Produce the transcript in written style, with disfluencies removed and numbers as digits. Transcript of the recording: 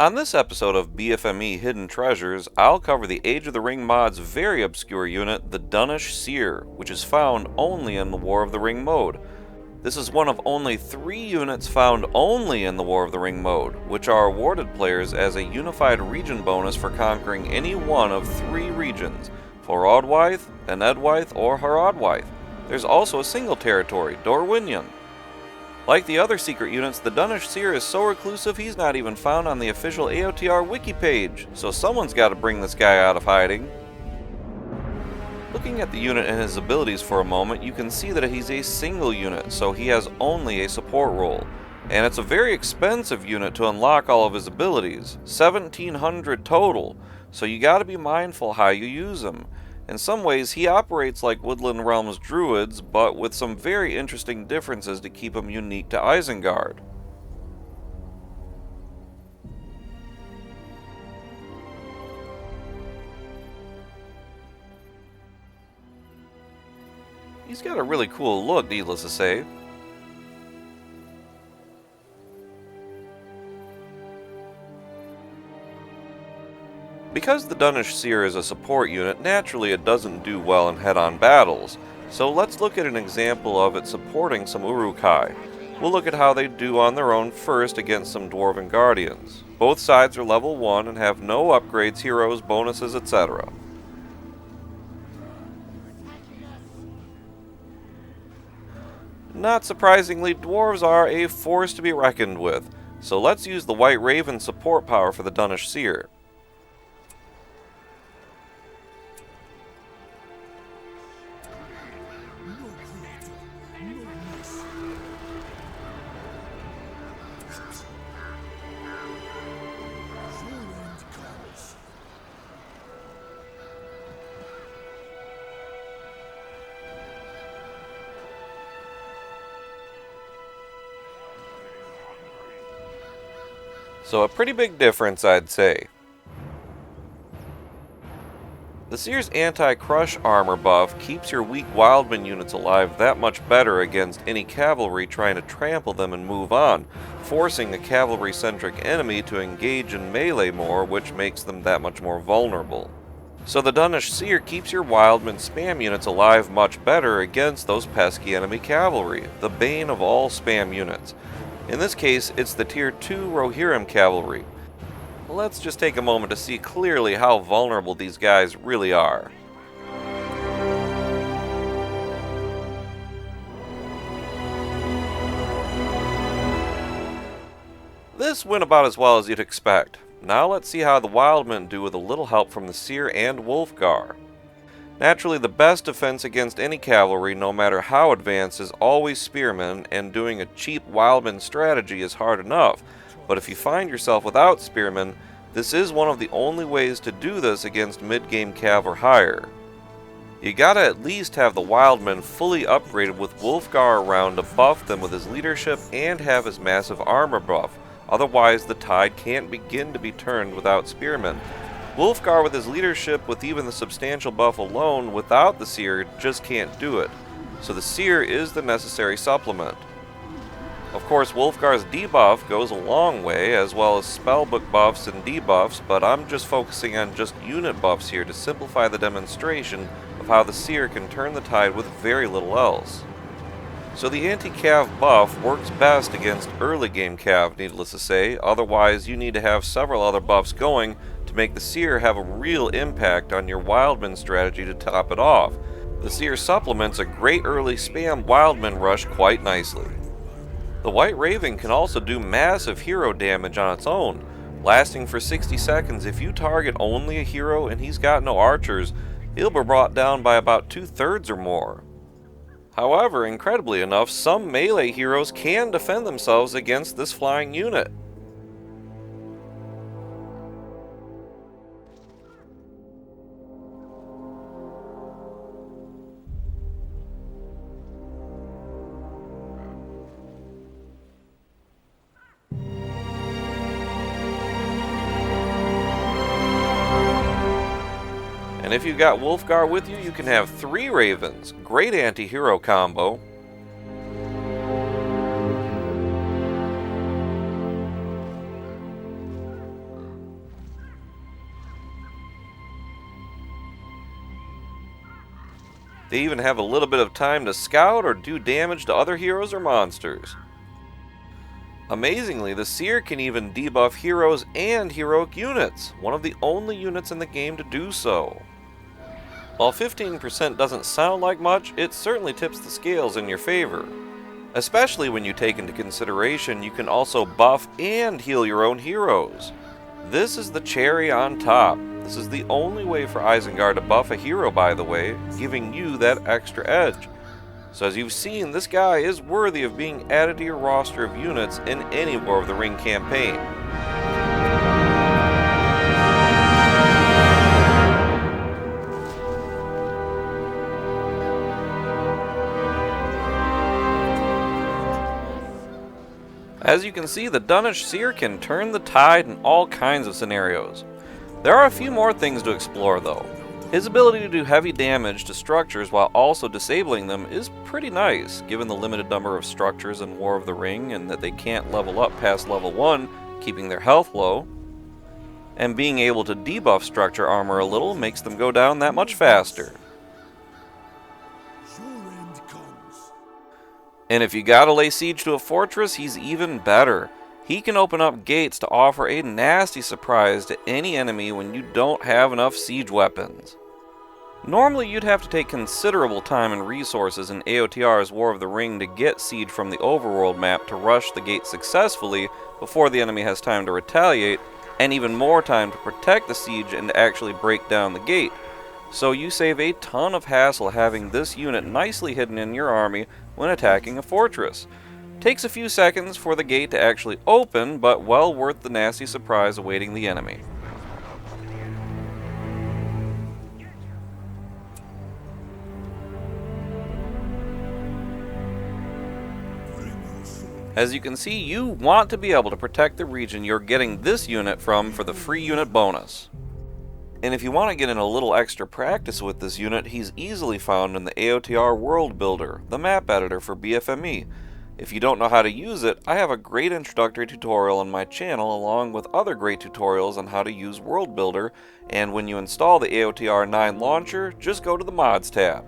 On this episode of BFME Hidden Treasures, I'll cover the Age of the Ring mod's very obscure unit, the Dunnish Seer, which is found only in the War of the Ring mode. This is one of only 3 units found only in the War of the Ring mode, which are awarded players as a unified region bonus for conquering any one of 3 regions, Forodwaith, Enedwaith, or Haradwaith. There's also a single territory, Dorwinion. Like the other secret units, the Dunnish Seer is so reclusive he's not even found on the official AOTR wiki page, so someone's got to bring this guy out of hiding. Looking at the unit and his abilities for a moment, you can see that he's a single unit, so he has only a support role. And it's a very expensive unit to unlock all of his abilities, 1700 total, so you gotta be mindful how you use him. In some ways, he operates like Woodland Realms druids, but with some very interesting differences to keep him unique to Isengard. He's got a really cool look, needless to say. Because the Dunnish Seer is a support unit, naturally it doesn't do well in head-on battles, so let's look at an example of it supporting some Uruk-hai. We'll look at how they do on their own first against some Dwarven Guardians. Both sides are level 1 and have no upgrades, heroes, bonuses, etc. Not surprisingly, dwarves are a force to be reckoned with, so let's use the White Raven support power for the Dunnish Seer. So a pretty big difference, I'd say. The Seer's anti-crush armor buff keeps your weak Wildman units alive that much better against any cavalry trying to trample them and move on, forcing a cavalry-centric enemy to engage in melee more, which makes them that much more vulnerable. So the Dunnish Seer keeps your Wildman spam units alive much better against those pesky enemy cavalry, the bane of all spam units. In this case, it's the Tier 2 Rohirrim cavalry. Let's just take a moment to see clearly how vulnerable these guys really are. This went about as well as you'd expect. Now let's see how the Wildmen do with a little help from the Seer and Wulfgar. Naturally, the best defense against any cavalry, no matter how advanced, is always spearmen, and doing a cheap Wildman strategy is hard enough. But if you find yourself without spearmen, this is one of the only ways to do this against mid-game cav or higher. You gotta at least have the Wildmen fully upgraded with Wulfgar around to buff them with his leadership and have his massive armor buff, otherwise the tide can't begin to be turned without spearmen. Wulfgar with his leadership, with even the substantial buff alone without the Seer, just can't do it, so the Seer is the necessary supplement. Of course, Wulfgar's debuff goes a long way, as well as spellbook buffs and debuffs, but I'm just focusing on just unit buffs here to simplify the demonstration of how the Seer can turn the tide with very little else. So the anti-cav buff works best against early game cav, needless to say, otherwise you need to have several other buffs going to make the Seer have a real impact on your Wildman strategy to top it off. The Seer supplements a great early spam Wildman rush quite nicely. The White Raven can also do massive hero damage on its own, lasting for 60 seconds. If you target only a hero and he's got no archers, he'll be brought down by about 2/3 or more. However, incredibly enough, some melee heroes can defend themselves against this flying unit. And if you've got Wulfgar with you, you can have 3 Ravens. Great anti-hero combo. They even have a little bit of time to scout or do damage to other heroes or monsters. Amazingly, the Seer can even debuff heroes and heroic units, one of the only units in the game to do so. While 15% doesn't sound like much, it certainly tips the scales in your favor. Especially when you take into consideration you can also buff and heal your own heroes. This is the cherry on top. This is the only way for Isengard to buff a hero, by the way, giving you that extra edge. So as you've seen, this guy is worthy of being added to your roster of units in any War of the Ring campaign. As you can see, the Dunnish Seer can turn the tide in all kinds of scenarios. There are a few more things to explore though. His ability to do heavy damage to structures while also disabling them is pretty nice, given the limited number of structures in War of the Ring and that they can't level up past level 1, keeping their health low. And being able to debuff structure armor a little makes them go down that much faster. And if you gotta lay siege to a fortress, he's even better. He can open up gates to offer a nasty surprise to any enemy when you don't have enough siege weapons. Normally you'd have to take considerable time and resources in AOTR's War of the Ring to get siege from the overworld map to rush the gate successfully before the enemy has time to retaliate, and even more time to protect the siege and to actually break down the gate. So you save a ton of hassle having this unit nicely hidden in your army when attacking a fortress. Takes a few seconds for the gate to actually open, but well worth the nasty surprise awaiting the enemy. As you can see, you want to be able to protect the region you're getting this unit from for the free unit bonus. And if you want to get in a little extra practice with this unit, he's easily found in the AOTR World Builder, the map editor for BFME. If you don't know how to use it, I have a great introductory tutorial on my channel along with other great tutorials on how to use World Builder, and when you install the AOTR 9 launcher, just go to the Mods tab.